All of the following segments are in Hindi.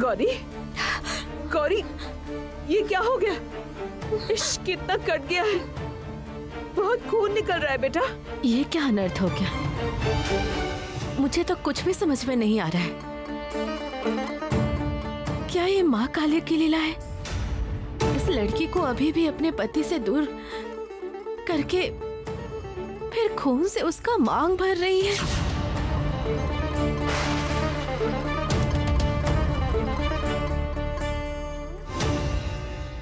गौरी, गौरी, ये क्या हो गया? इश्क कितना कट गया है, बहुत खून निकल रहा है बेटा। ये क्या अनर्थ हो गया? मुझे तो कुछ भी समझ में नहीं आ रहा है। क्या ये माँ काले की लीला है? इस लड़की को अभी भी अपने पति से दूर करके फिर खून से उसका मांग भर रही है।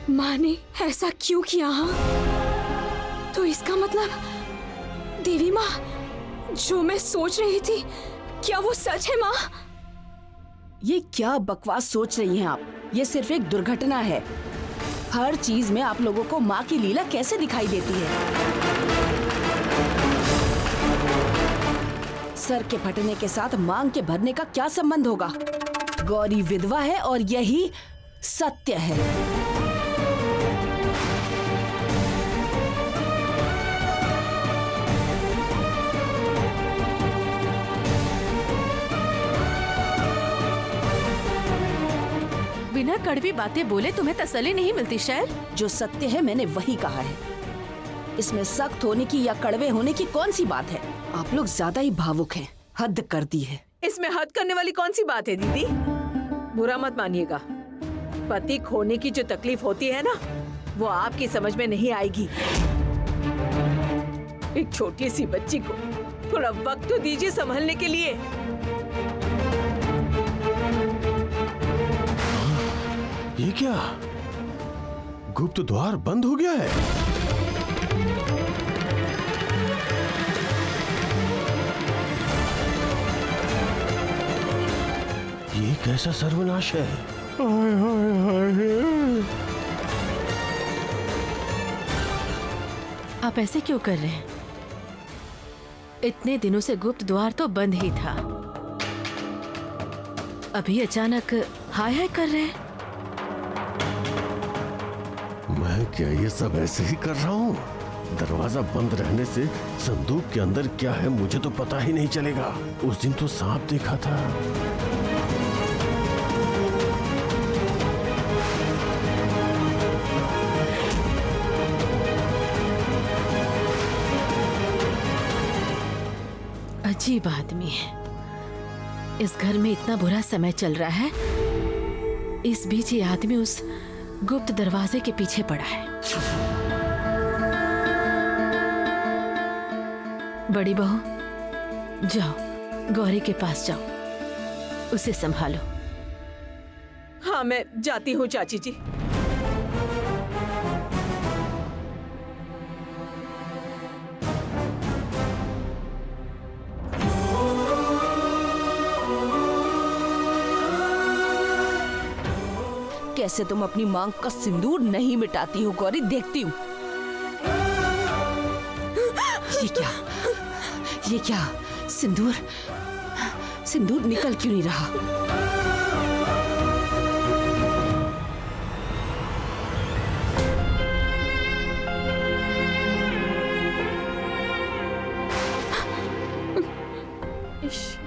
माँ ने ऐसा क्यों किया? हाँ, तो इसका मतलब देवी माँ, जो मैं सोच रही थी, क्या वो सच है? माँ, ये क्या बकवास सोच रही हैं आप? ये सिर्फ एक दुर्घटना है। हर चीज में आप लोगों को माँ की लीला कैसे दिखाई देती है? सर के फटने के साथ मांग के भरने का क्या संबंध होगा? गौरी विधवा है और यही सत्य है। बिना कड़वी बातें बोले तुम्हें तसल्ली नहीं मिलती शैल? जो सत्य है मैंने वही कहा है। इसमें सख्त होने की या कड़वे होने की कौन सी बात है? आप लोग ज्यादा ही भावुक हैं, हद कर दी है। इसमें हद करने वाली कौन सी बात है दीदी? बुरा मत मानिएगा, पति खोने की जो तकलीफ होती है ना, वो आपकी समझ में नहीं आएगी। एक छोटी सी बच्ची को थोड़ा वक्त तो दीजिए संभलने के लिए। ये क्या? गुप्त द्वार बंद हो गया है। ये कैसा सर्वनाश है? हाय हाय हाय। आप ऐसे क्यों कर रहे हैं? इतने दिनों से गुप्त द्वार तो बंद ही था, अभी अचानक हाय हाय कर रहे हैं। मैं क्या ये सब ऐसे ही कर रहा हूँ? दरवाजा बंद रहने से संदूक के अंदर क्या है मुझे तो पता ही नहीं चलेगा। उस दिन तो सांप देखा था। अजीब आदमी है। इस घर में इतना बुरा समय चल रहा है, इस बीच ये आदमी उस गुप्त दरवाजे के पीछे पड़ा है। बड़ी बहू, जाओ गौरी के पास जाओ, उसे संभालो। हाँ, मैं जाती हूँ चाची जी। कैसे तुम अपनी मांग का सिंदूर नहीं मिटाती हो गौरी, देखती हूँ। ये क्या सिंदूर निकल क्यों नहीं रहा?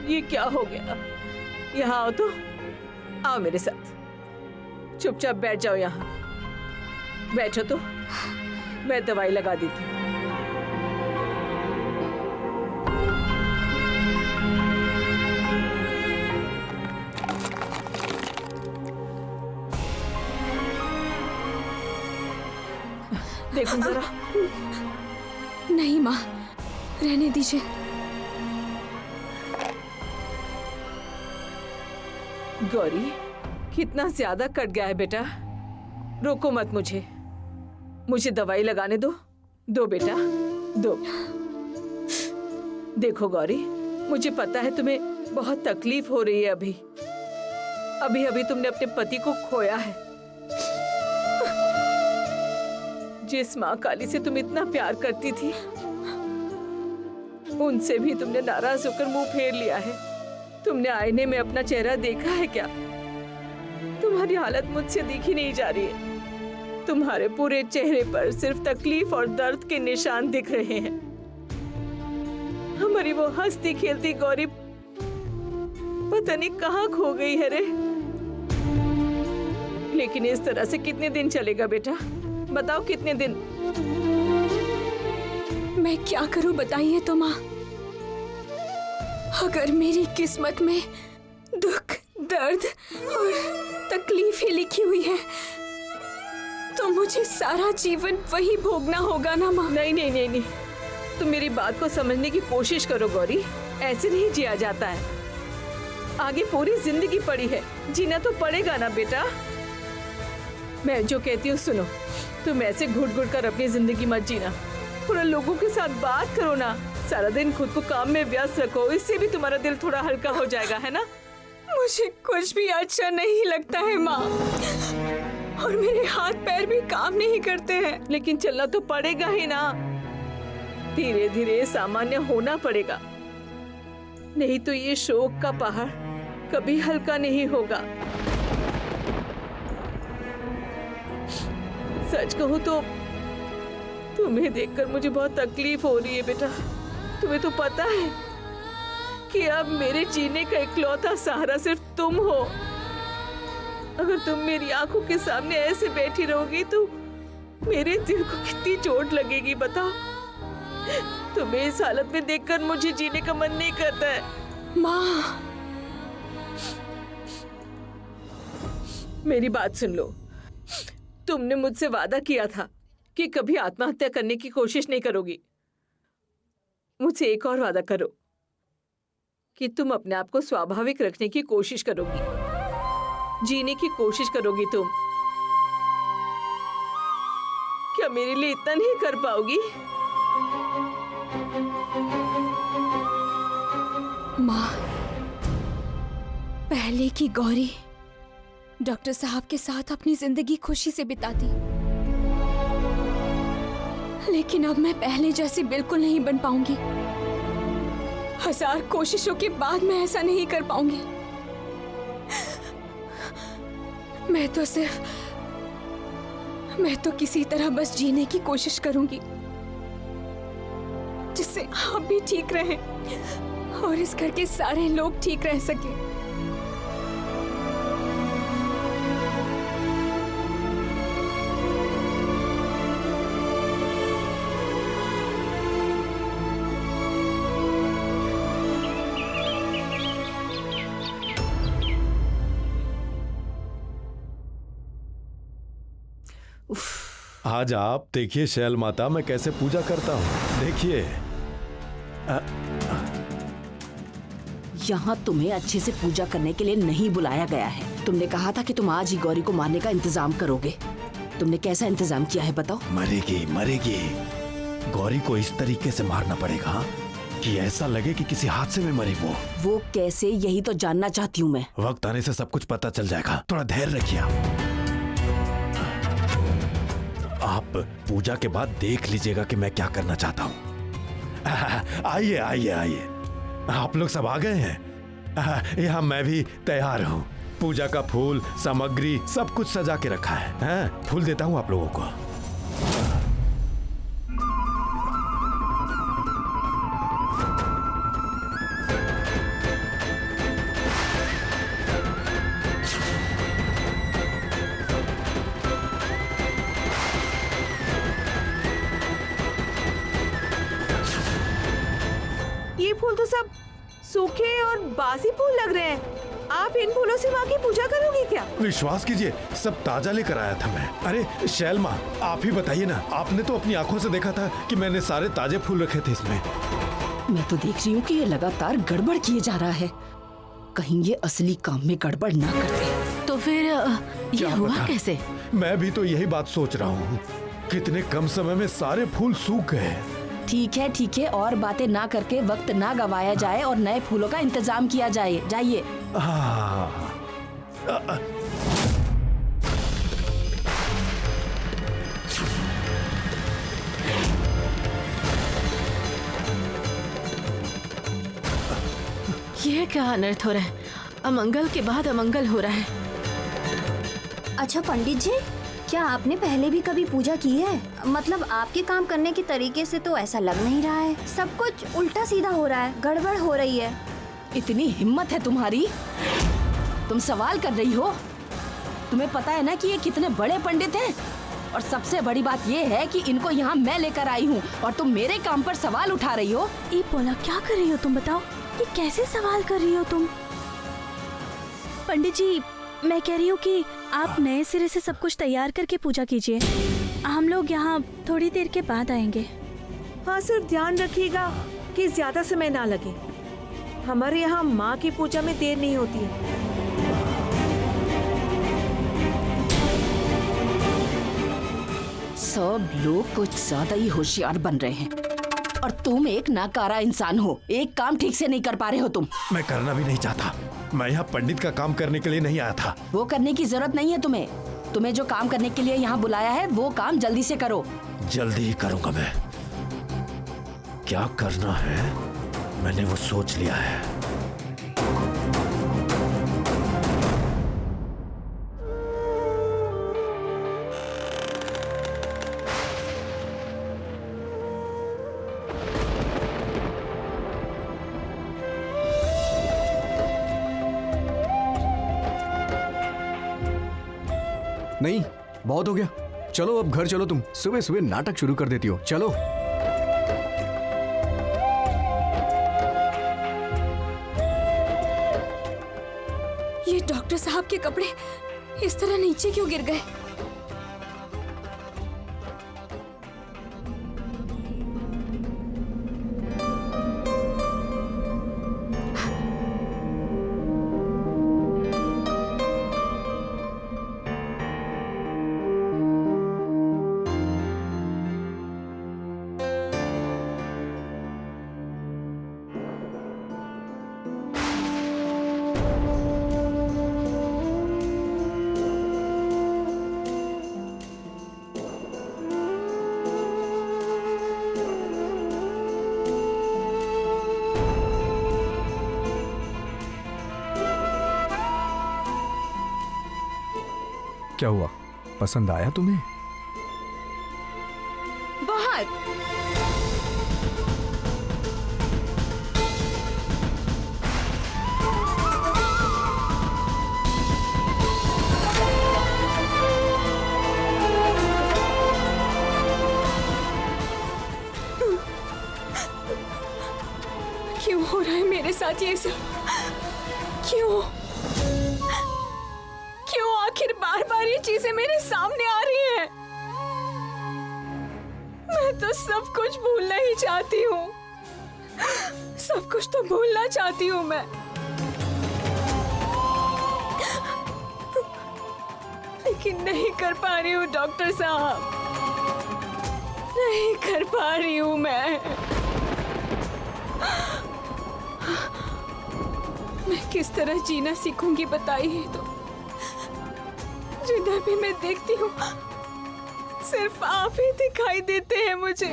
ये क्या हो गया? यहाँ आओ तो, आओ मेरे साथ। चुपचाप बैठ जाओ यहाँ। बैठो तो, मैं दवाई लगा देती हूँ। देखो जरा। नहीं माँ, रहने दीजिए। गौरी, कितना ज्यादा कट गया है बेटा। रोको मत मुझे दवाई लगाने दो बेटा, दो। देखो गौरी, मुझे पता है तुम्हें बहुत तकलीफ हो रही है। अभी तुमने अपने पति को खोया है। जिस माँ काली से तुम इतना प्यार करती थी, उनसे भी तुमने नाराज होकर मुंह फेर लिया है। तुमने आईने में अपना चेहरा देखा है क्या? तुम्हारी हालत मुझसे देखी नहीं जा रही है। तुम्हारे पूरे चेहरे पर सिर्फ तकलीफ और दर्द के निशान दिख रहे हैं। हमारी वो हंसती खेलती गौरी पता नहीं कहाँ खो गई है रे। लेकिन इस तरह से कितने दिन चलेगा बेटा? बताओ कितने दिन? मैं क्या करूं बताइए तो माँ। अगर मेरी किस्मत में दुख, दर्द और तकलीफ ही लिखी हुई है तो मुझे सारा जीवन वही भोगना होगा ना माँ। नहीं नहीं नहीं नहीं, तुम मेरी बात को समझने की कोशिश करो गौरी। ऐसे नहीं जिया जाता है। आगे पूरी जिंदगी पड़ी है, जीना तो पड़ेगा ना बेटा। मैं जो कहती हूँ सुनो, तुम ऐसे घुट घुट कर अपनी जिंदगी मत जीना। थोड़ा लोगों के साथ बात करो ना। सारा दिन खुद को काम में व्यस्त रखो, इससे भी तुम्हारा दिल थोड़ा हल्का हो जाएगा, है ना? मुझे कुछ भी अच्छा नहीं लगता है माँ, और मेरे हाथ पैर भी काम नहीं करते हैं। लेकिन चलना तो पड़ेगा ही ना। धीरे धीरे सामान्य होना पड़ेगा, नहीं तो ये शोक का पहाड़ कभी हल्का नहीं होगा। सच कहूं तो तुम्हें देखकर मुझे बहुत तकलीफ हो रही है बेटा। तुम्हें तो पता है कि अब मेरे जीने का इकलौता सहारा सिर्फ तुम हो। अगर तुम मेरी आंखों के सामने ऐसे बैठी रहोगी तो मेरे दिल को कितनी चोट लगेगी बताओ। तुम्हें इस हालत में देखकर मुझे जीने का मन नहीं करता है। माँ, मेरी बात सुन लो। तुमने मुझसे वादा किया था कि कभी आत्महत्या करने की कोशिश नहीं करोगी। मुझसे एक और वादा करो कि तुम अपने आप को स्वाभाविक रखने की कोशिश करोगी, जीने की कोशिश करोगी तुम। क्या मेरे लिए इतना नहीं कर पाओगी? माँ, पहले की गौरी डॉक्टर साहब के साथ अपनी जिंदगी खुशी से बिताती, लेकिन अब मैं पहले जैसी बिल्कुल नहीं बन पाऊंगी। 1000 कोशिशों के बाद मैं ऐसा नहीं कर पाऊंगी। मैं तो किसी तरह बस जीने की कोशिश करूंगी जिससे आप भी ठीक रहें और इस घर के सारे लोग ठीक रह सकें। आज आप देखिए शैल माता मैं कैसे पूजा करता हूँ। देखिए यहाँ तुम्हें अच्छे से पूजा करने के लिए नहीं बुलाया गया है। तुमने कहा था कि तुम आज ही गौरी को मारने का इंतजाम करोगे। तुमने कैसा इंतजाम किया है बताओ? मरेगी मरेगी। गौरी को इस तरीके से मारना पड़ेगा कि ऐसा लगे कि किसी हादसे में मरी वो कैसे, यही तो जानना चाहती हूँ मैं। वक्त आने से सब कुछ पता चल जाएगा। थोड़ा धैर्य रखिए आप पूजा के बाद देख लीजिएगा कि मैं क्या करना चाहता हूँ। आइए आइए आइए, आप लोग सब आ गए हैं। यहाँ मैं भी तैयार हूँ। पूजा का फूल सामग्री सब कुछ सजा के रखा है। फूल देता हूँ आप लोगों को। ये फूल तो सब सूखे और बासी फूल लग रहे हैं। आप इन फूलों से माँ की पूजा करोगे क्या? विश्वास कीजिए सब ताजा लेकर आया था मैं। अरे शैल माँ आप ही बताइए ना, आपने तो अपनी आंखों से देखा था कि मैंने सारे ताजे फूल रखे थे इसमें। मैं तो देख रही हूँ कि ये लगातार गड़बड़ किए जा रहा है। कहीं ये असली काम में गड़बड़ ना करते। तो फिर ये हुआ कैसे? मैं भी तो यही बात सोच रहा हूँ। कितने कम समय में सारे फूल सूख गए। ठीक है, और बातें ना करके वक्त ना गवाया जाए और नए फूलों का इंतजाम किया जाए। जाइए। ये क्या अनर्थ हो रहा है? अमंगल के बाद अमंगल हो रहा है। अच्छा पंडित जी, क्या आपने पहले भी कभी पूजा की है? मतलब आपके काम करने के तरीके से तो ऐसा लग नहीं रहा है। सब कुछ उल्टा सीधा हो रहा है, गड़बड़ हो रही है। इतनी हिम्मत है तुम्हारी? तुम सवाल कर रही हो? तुम्हें पता है ना कि ये कितने बड़े पंडित हैं? और सबसे बड़ी बात ये है कि इनको यहाँ मैं लेकर आई हूँ और तुम मेरे काम पर सवाल उठा रही हो। ये पोला क्या कर रही हो तुम, बताओ? ये कैसे सवाल कर रही हो तुम? पंडित जी, मैं कह रही हूँ कि आप नए सिरे से सब कुछ तैयार करके पूजा कीजिए। हम लोग यहाँ थोड़ी देर के बाद आएंगे। हाँ, सिर्फ ध्यान रखिएगा कि ज्यादा समय ना लगे। हमारे यहाँ माँ की पूजा में देर नहीं होती है। सब लोग कुछ ज्यादा ही होशियार बन रहे हैं और तुम एक नाकारा इंसान हो। एक काम ठीक से नहीं कर पा रहे हो तुम। मैं करना भी नहीं चाहता। मैं यहाँ पंडित का काम करने के लिए नहीं आया था। वो करने की जरूरत नहीं है तुम्हें। तुम्हें जो काम करने के लिए यहाँ बुलाया है वो काम जल्दी से करो। जल्दी ही करूंगा मैं। क्या करना है मैंने वो सोच लिया है। नहीं, बहुत हो गया। चलो अब घर चलो। तुम सुबह सुबह नाटक शुरू कर देती हो। चलो। ये डॉक्टर साहब के कपड़े इस तरह नीचे क्यों गिर गए? क्या हुआ, पसंद आया तुम्हें? बहुत। क्यों हो रहा है मेरे साथ ये सब? क्यों क्यों आखिर बार बार ये चीजें मेरे सामने आ रही हैं? मैं तो सब कुछ भूलना ही चाहती हूँ। सब कुछ तो भूलना चाहती हूँ मैं। लेकिन नहीं कर पा रही हूँ डॉक्टर साहब। नहीं कर पा रही हूँ मैं किस तरह जीना सीखूंगी बताइए तो। जिधर भी मैं देखती हूँ सिर्फ आप ही दिखाई देते हैं मुझे।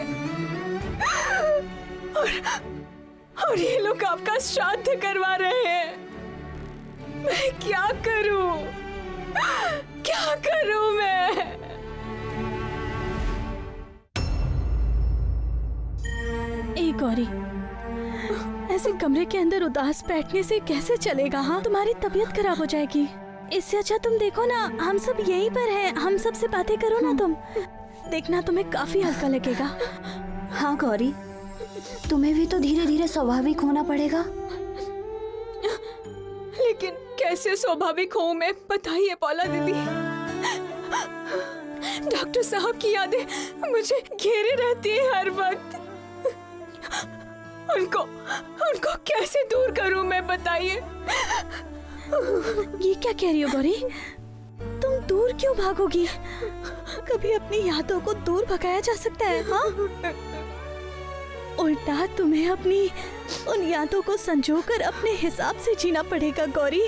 और ये लोग आपका श्राद्ध करवा रहे हैं। मैं क्या करूं? क्या करूं मैं? ए गौरी, ऐसे कमरे के अंदर उदास बैठने से कैसे चलेगा? हाँ, तुम्हारी तबीयत खराब हो जाएगी। इससे अच्छा तुम देखो ना, हम सब यहीं पर हैं। हम सब से बातें करो ना तुम। देखना तुम्हें काफी हल्का लगेगा। हाँ गौरी, तुम्हें भी तो धीरे धीरे स्वाभाविक होना पड़ेगा। लेकिन कैसे स्वाभाविक हूँ मैं, बताइए पौला दीदी। डॉक्टर साहब की यादें मुझे घेरे रहती है हर वक्त। उनको कैसे दूर करूं मैं, बताइए। ये क्या कह रही हो गौरी? तुम दूर क्यों भागोगी? कभी अपनी यादों को दूर भगाया जा सकता है? हाँ, उल्टा तुम्हें अपनी उन यादों को संजोकर अपने हिसाब से जीना पड़ेगा गौरी।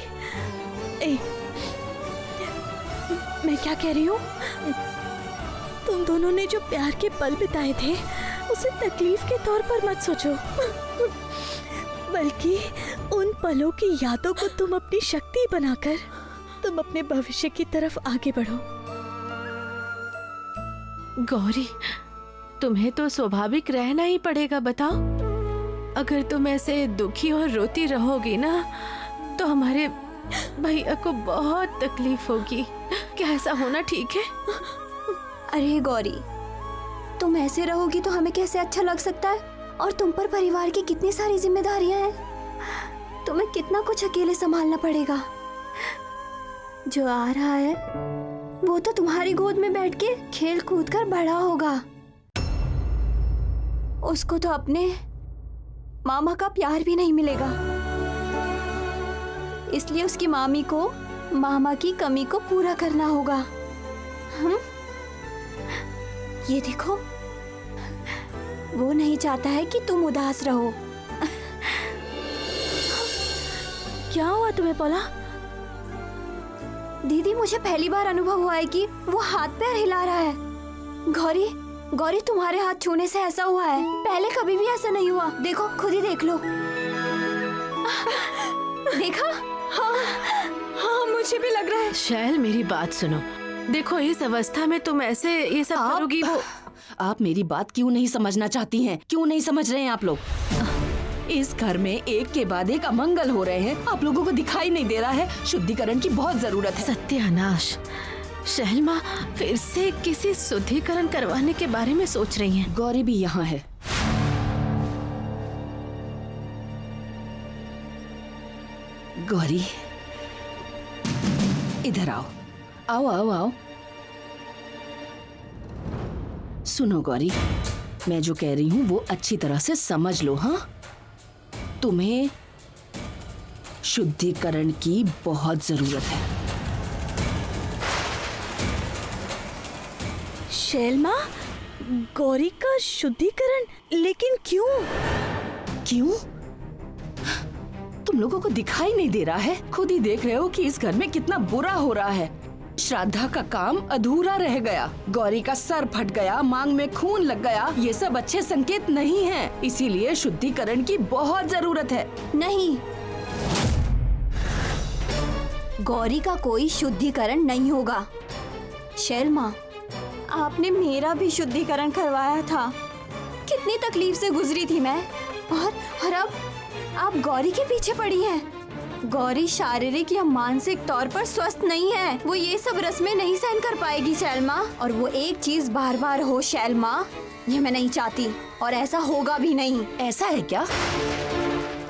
मैं क्या कह रही हूँ? तुम दोनों ने जो प्यार के पल बिताए थे उसे तकलीफ के तौर पर मत सोचो, बल्कि उन पलों की यादों को तुम अपनी शक्ति बनाकर तुम अपने भविष्य की तरफ आगे बढ़ो। गौरी, तुम्हें तो स्वाभाविक रहना ही पड़ेगा। बताओ, अगर तुम ऐसे दुखी और रोती रहोगी ना तो हमारे भैया को बहुत तकलीफ होगी। क्या ऐसा होना ठीक है? अरे गौरी, तुम ऐसे रहोगी तो हमें कैसे अच्छा लग सकता है? और तुम पर परिवार की कितनी सारी जिम्मेदारियां हैं। तुम्हें कितना कुछ अकेले संभालना पड़ेगा। जो आ रहा है वो तो तुम्हारी गोद में बैठ के खेल कूद कर बड़ा होगा। उसको तो अपने मामा का प्यार भी नहीं मिलेगा, इसलिए उसकी मामी को मामा की कमी को पूरा करना होगा। ये देखो, वो नहीं चाहता है कि तुम उदास रहो। क्या हुआ तुम्हें पोला? दीदी, मुझे पहली बार अनुभव हुआ है कि वो हाथ पैर हिला रहा है। गौरी, गौरी, तुम्हारे हाथ छूने से ऐसा हुआ है, पहले कभी भी ऐसा नहीं हुआ। देखो, खुद ही देख लो। देखा? हाँ, मुझे भी लग रहा है। शैल, मेरी बात सुनो। देखो, इस अवस्था में तुम ऐसे ये सब करोगी। वो आप मेरी बात क्यों नहीं समझना चाहती हैं? क्यों नहीं समझ रहे हैं आप लोग? इस घर में एक के बाद एक अमंगल हो रहे हैं। आप लोगों को दिखाई नहीं दे रहा है? शुद्धिकरण की बहुत जरूरत है। सत्यानाश, शैल माँ फिर से किसी शुद्धिकरण करवाने के बारे में सोच रही हैं। गौरी भी यहाँ है। गौरी, इधर आओ। आओ आओ आओ। सुनो गौरी, मैं जो कह रही हूँ वो अच्छी तरह से समझ लो। हाँ, तुम्हें शुद्धिकरण की बहुत जरूरत है। शैल माँ, गौरी का शुद्धिकरण? लेकिन क्यों? क्यों? तुम लोगों को दिखाई नहीं दे रहा है? खुद ही देख रहे हो कि इस घर में कितना बुरा हो रहा है। श्राद्धा का काम अधूरा रह गया, गौरी का सर फट गया, मांग में खून लग गया। ये सब अच्छे संकेत नहीं हैं। इसीलिए शुद्धिकरण की बहुत जरूरत है। नहीं, गौरी का कोई शुद्धिकरण नहीं होगा। शैल माँ, आपने मेरा भी शुद्धिकरण करवाया था। कितनी तकलीफ से गुजरी थी मैं, और अब आप गौरी के पीछे पड़ी हैं। गौरी शारीरिक या मानसिक तौर पर स्वस्थ नहीं है। वो ये सब रस्में नहीं सहन कर पाएगी शैल माँ। और वो एक चीज बार बार हो शैल माँ, ये मैं नहीं चाहती, और ऐसा होगा भी नहीं। ऐसा है क्या?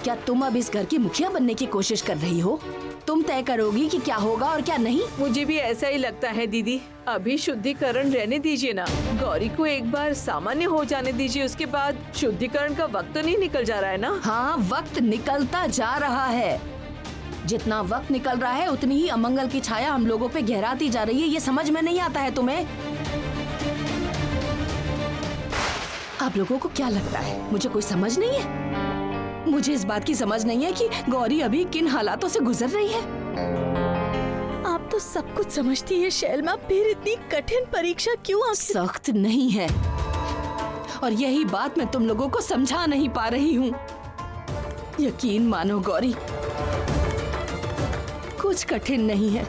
क्या तुम अब इस घर की मुखिया बनने की कोशिश कर रही हो? तुम तय करोगी कि क्या होगा और क्या नहीं? मुझे भी ऐसा ही लगता है दीदी। अभी शुद्धिकरण रहने दीजिए ना। गौरी को एक बार सामान्य हो जाने दीजिए, उसके बाद शुद्धिकरण का वक्त तो नहीं निकल जा रहा है ना? हाँ, वक्त निकलता जा रहा है। जितना वक्त निकल रहा है उतनी ही अमंगल की छाया हम लोगों पे गहराती जा रही है। ये समझ में नहीं आता है तुम्हें? आप लोगों को क्या लगता है मुझे कोई समझ नहीं है? मुझे इस बात की समझ नहीं है कि गौरी अभी किन हालातों से गुजर रही है। आप तो सब कुछ समझती है शैल माँ, फिर इतनी कठिन परीक्षा क्यों? सख्त नहीं है, और यही बात मैं तुम लोगों को समझा नहीं पा रही हूँ। यकीन मानो गौरी, कुछ कठिन नहीं है।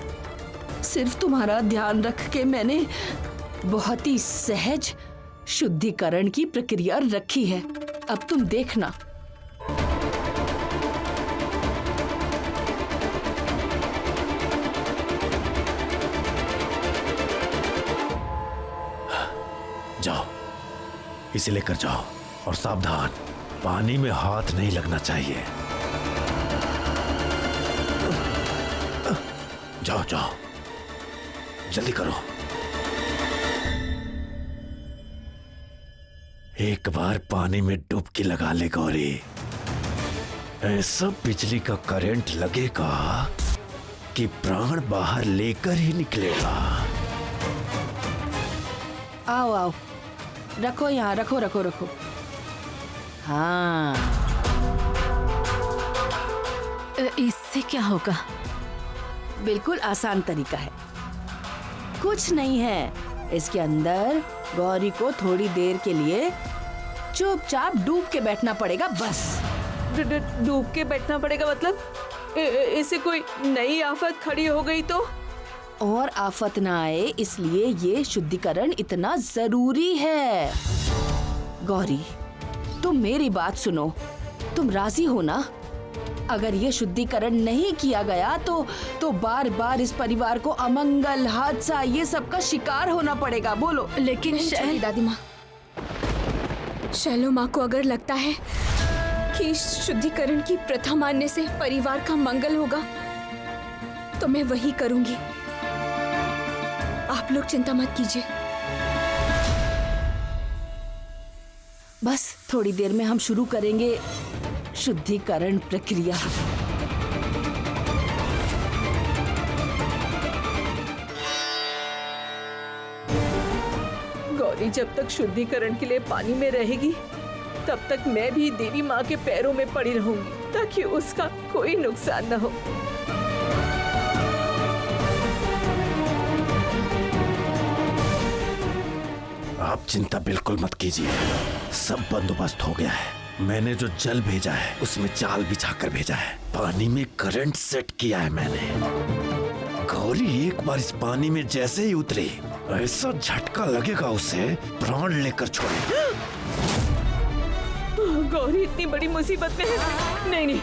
सिर्फ तुम्हारा ध्यान रख के मैंने बहुत ही सहज शुद्धिकरण की प्रक्रिया रखी है। अब तुम देखना। जाओ, इसे लेकर जाओ, और सावधान, पानी में हाथ नहीं लगना चाहिए। जाओ जाओ, जल्दी करो। एक बार पानी में डुबकी लगा ले गौरी, ऐसा बिजली का करंट लगेगा कि प्राण बाहर लेकर ही निकलेगा। आओ आओ, रखो यहाँ, रखो रखो रखो। हाँ, इससे क्या होगा? बिल्कुल आसान तरीका है, कुछ नहीं है। इसके अंदर गौरी को थोड़ी देर के लिए चुपचाप डूब के बैठना पड़ेगा, बस। डूब के बैठना पड़ेगा मतलब? इसे कोई नई आफत खड़ी हो गई तो? और आफत ना आए इसलिए ये शुद्धिकरण इतना जरूरी है। गौरी, तुम मेरी बात सुनो, तुम राजी हो ना? अगर ये शुद्धिकरण नहीं किया गया तो बार बार इस परिवार को अमंगल, हादसा, ये सब का शिकार होना पड़ेगा। बोलो। लेकिन नहीं शैल, छोटी दादी माँ, शैलो माँ को अगर लगता है कि इस शुद्धिकरण की प्रथा मानने से परिवार का मंगल होगा तो मैं वही करूंगी। आप लोग चिंता मत कीजिए। बस थोड़ी देर में हम शुरू करेंगे शुद्धिकरण प्रक्रिया। गौरी जब तक शुद्धिकरण के लिए पानी में रहेगी तब तक मैं भी देवी माँ के पैरों में पड़ी रहूंगी ताकि उसका कोई नुकसान न हो। आप चिंता बिल्कुल मत कीजिए, सब बंदोबस्त हो गया है। मैंने जो जल भेजा है उसमें जाल बिछाकर भेजा है, पानी में करंट सेट किया है मैंने। गौरी एक बार इस पानी में जैसे ही उतरी, ऐसा झटका लगेगा उसे प्राण लेकर छोड़ेगा। गौरी इतनी बड़ी मुसीबत में है। नहीं नहीं,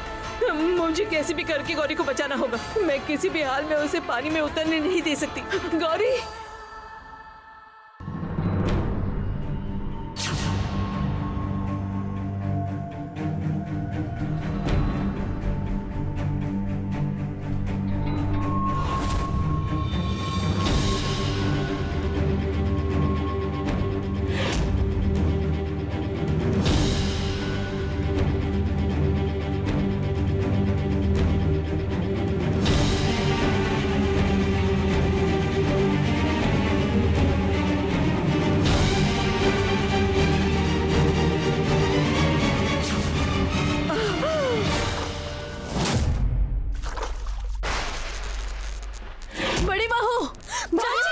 मुझे कैसे भी करके गौरी को बचाना होगा। मैं किसी भी हाल में उसे पानी में उतरने नहीं दे सकती। गौरी, बड़ी बहू, जाओ।